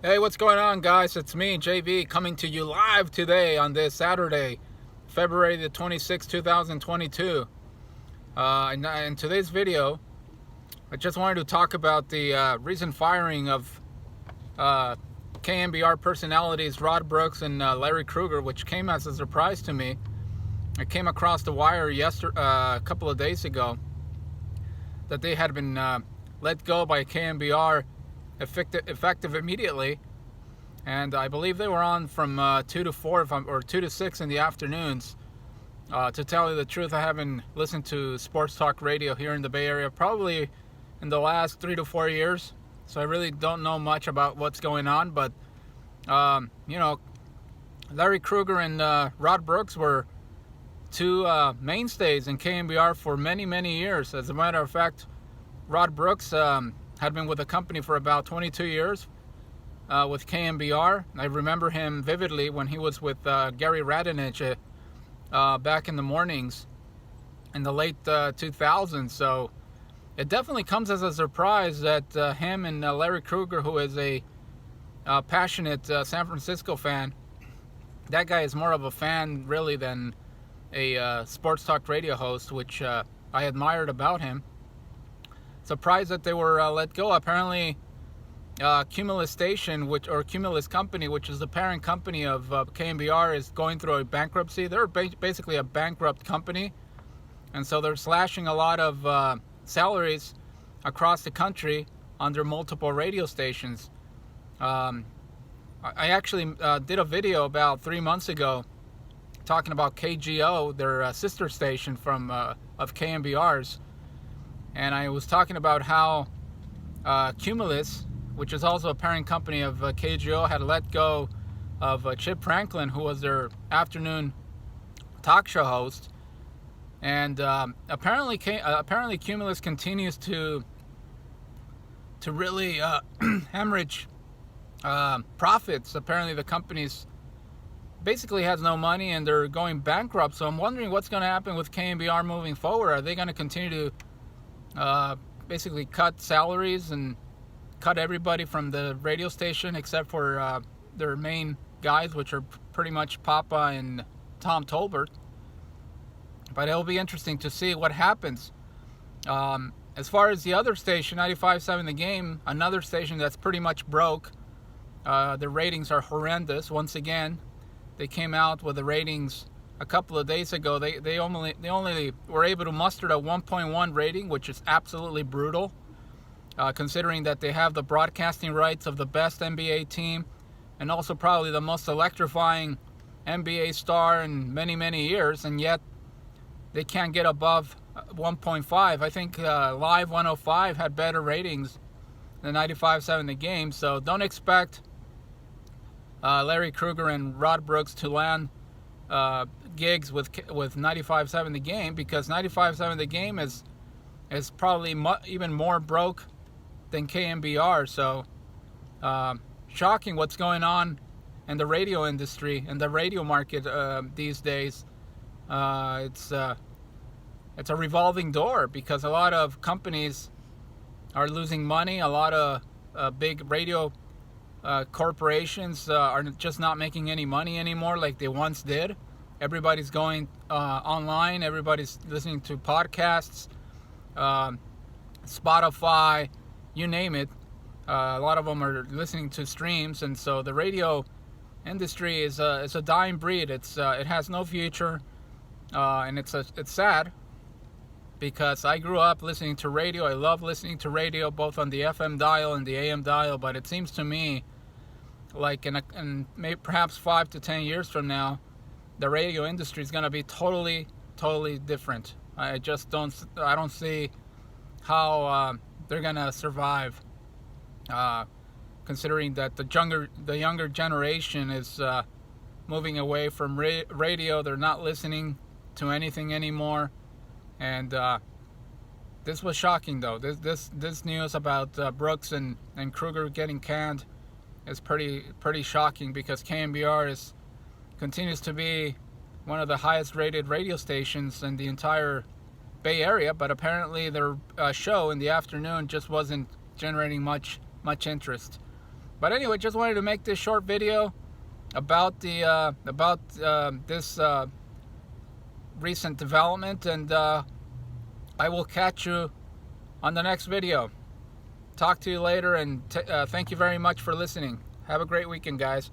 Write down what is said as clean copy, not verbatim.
Hey, what's going on, guys? It's me, JV, coming to you live today on this Saturday, February the 26th, 2022. In today's video, I just wanted to talk about the recent firing of KNBR personalities Rod Brooks and Larry Kruger, which came as a surprise to me. I came across the wire a couple of days ago that they had been let go by KNBR effective immediately, and I believe they were on from 2 to 4 or 2 to 6 in the afternoons. To tell you the truth, I haven't listened to sports talk radio here in the Bay Area probably in the last 3 to 4 years, so I really don't know much about what's going on. But Larry Kruger and Rod Brooks were two mainstays in KNBR for many years. As a matter of fact, Rod Brooks had been with the company for about 22 years with KNBR. I remember him vividly when he was with Gary Radonich back in the mornings in the late 2000s. So it definitely comes as a surprise that him and Larry Kruger, who is a passionate San Francisco fan, that guy is more of a fan really than a sports talk radio host, which I admired about him. Surprised that they were let go. Apparently, Cumulus Station, Cumulus Company, which is the parent company of KNBR, is going through a bankruptcy. They're basically a bankrupt company, and so they're slashing a lot of salaries across the country under multiple radio stations. I actually did a video about 3 months ago talking about KGO, their sister station of KNBR's. And I was talking about how Cumulus, which is also a parent company of KGO, had let go of Chip Franklin, who was their afternoon talk show host. And apparently Cumulus continues to really hemorrhage profits. Apparently the company's basically has no money and they're going bankrupt. So I'm wondering what's going to happen with KNBR moving forward. Are they going to continue to basically cut salaries and cut everybody from the radio station except for their main guys, which are pretty much Papa and Tom Tolbert? But it'll be interesting to see what happens. As far as the other station, 95.7 The Game, another station that's pretty much broke. The ratings are horrendous. Once again, they came out with the ratings a couple of days ago. They only were able to muster a 1.1 rating, which is absolutely brutal, considering that they have the broadcasting rights of the best NBA team and also probably the most electrifying NBA star in many years, and yet they can't get above 1.5. I think Live 105 had better ratings than 95.7 The Game, so don't expect Larry Kruger and Rod Brooks to land gigs with 95.7 The Game, because 95.7 The Game is probably even more broke than KNBR. So shocking what's going on in the radio industry and the radio market these days. It's a revolving door, because a lot of companies are losing money. A lot of big radio corporations are just not making any money anymore like they once did. Everybody's going online. Everybody's listening to podcasts, Spotify, you name it. A lot of them are listening to streams, and so the radio industry is a dying breed. It has no future, and it's sad, because I grew up listening to radio. I love listening to radio, both on the FM dial and the AM dial. But it seems to me like in maybe perhaps 5 to 10 years from now, the radio industry is going to be totally different. I don't see how they're going to survive, considering that the younger generation is moving away from radio. They're not listening to anything anymore. And this was shocking, though. This news about Brooks and Kruger getting canned is pretty shocking, because KNBR continues to be one of the highest rated radio stations in the entire Bay Area, but apparently their show in the afternoon just wasn't generating much interest. But anyway, just wanted to make this short video about the this recent development, and I will catch you on the next video. Talk to you later, and thank you very much for listening. Have a great weekend, guys.